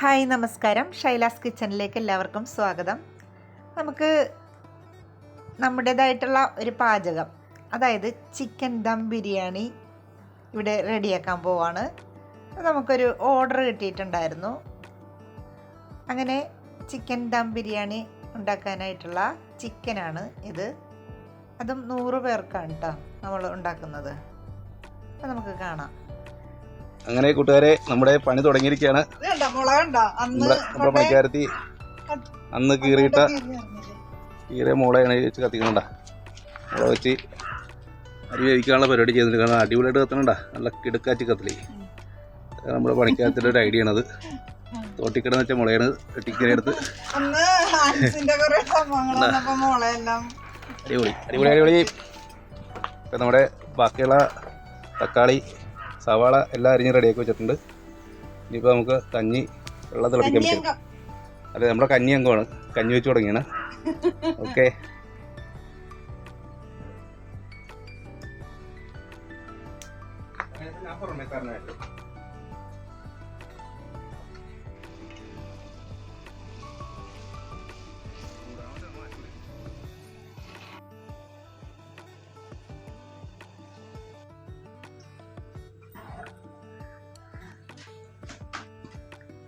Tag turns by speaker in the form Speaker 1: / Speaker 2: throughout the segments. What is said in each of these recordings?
Speaker 1: Hi നമസ്കാരം, ഷൈലാസ് കിച്ചണിലേക്ക് എല്ലാവർക്കും സ്വാഗതം. നമുക്ക് നമ്മുടേതായിട്ടുള്ള ഒരു പാചകം, അതായത് ചിക്കൻ ദം ബിരിയാണി ഇവിടെ റെഡിയാക്കാൻ പോവാണ്. നമുക്കൊരു ഓർഡർ കിട്ടിയിട്ടുണ്ടായിരുന്നു. അങ്ങനെ ചിക്കൻ ദം ബിരിയാണി ഉണ്ടാക്കാനായിട്ടുള്ള ചിക്കനാണ് ഇത്. അതും 100 പേർക്കാണ് കേട്ടോ നമ്മൾ ഉണ്ടാക്കുന്നത്. അപ്പോൾ നമുക്ക് കാണാം.
Speaker 2: അങ്ങനെ കൂട്ടുകാരെ, നമ്മുടെ പണി തുടങ്ങിയിരിക്കുകയാണ്. നമ്മുടെ പണിക്കാരത്തി അന്ന് കീറിയ മുളയാണ് വെച്ച് കത്തിക്കണണ്ട. മുള വെച്ച് അരി വേവിക്കാനുള്ള പരിപാടി ചെയ്തിട്ടുണ്ട്. കാരണം അടിപൊളിയായിട്ട് കത്തണണ്ട, നല്ല കിടക്കാച്ചി കത്തിലേ. നമ്മുടെ പണിക്കാരത്തിൻ്റെ ഒരു ഐഡിയ ആണത്. തോട്ടിക്കിടന്ന് വെച്ച മുളയാണ് വെട്ടിക്കറിയെടുത്ത് അടിപൊളി. ഇപ്പം നമ്മുടെ ബാക്കിയുള്ള തക്കാളി, സവാള എല്ലാം അരിഞ്ഞ് റെഡിയാക്കി വെച്ചിട്ടുണ്ട്. ഇനിയിപ്പോൾ നമുക്ക് കഞ്ഞി വെള്ളം തിളപ്പിക്കാൻ പറ്റും. അതെ, നമ്മുടെ കഞ്ഞി അംഗമാണ്. കഞ്ഞി വെച്ച് തുടങ്ങിയാണ്. ഓക്കെ,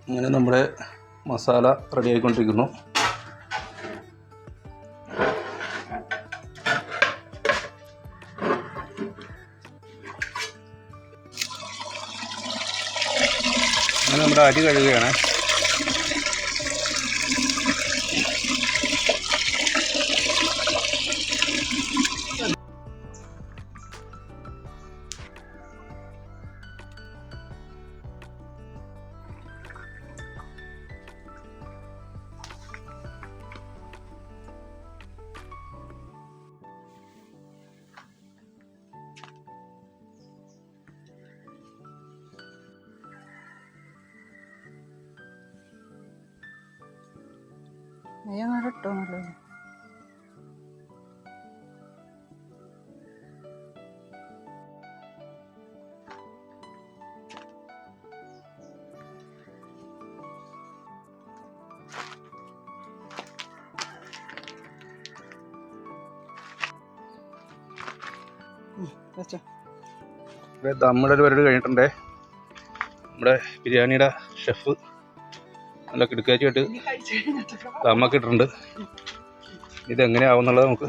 Speaker 2: അങ്ങനെ നമ്മുടെ മസാല റെഡി ആയിക്കൊണ്ടിരിക്കുന്നു. അങ്ങനെ നമ്മുടെ അരി കഴുകുകയാണ്.
Speaker 1: ഇട്ടോ നല്ലത്. നമ്മുടെ ഒരു പരിപാടി കഴിഞ്ഞിട്ടുണ്ടേ. നമ്മുടെ ബിരിയാണിയുടെ ഷെഫ് നല്ല കിടക്കാച്ചായിട്ട് ദമ്മൊക്കെ ഇട്ടിട്ടുണ്ട്. ഇതെങ്ങനെയാവും എന്നുള്ളത് നമുക്ക്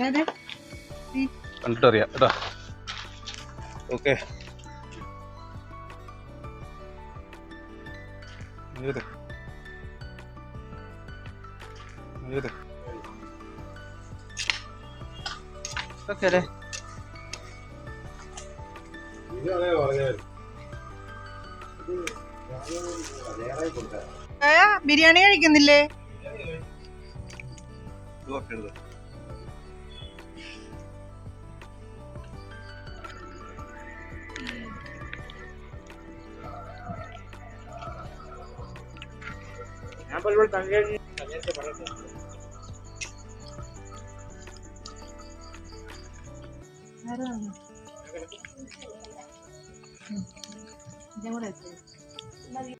Speaker 1: കണ്ടിട്ടറിയാം കേട്ടോ. ഓക്കെ, ബിരിയാണി കഴിക്കുന്നില്ലേ? ഞാൻ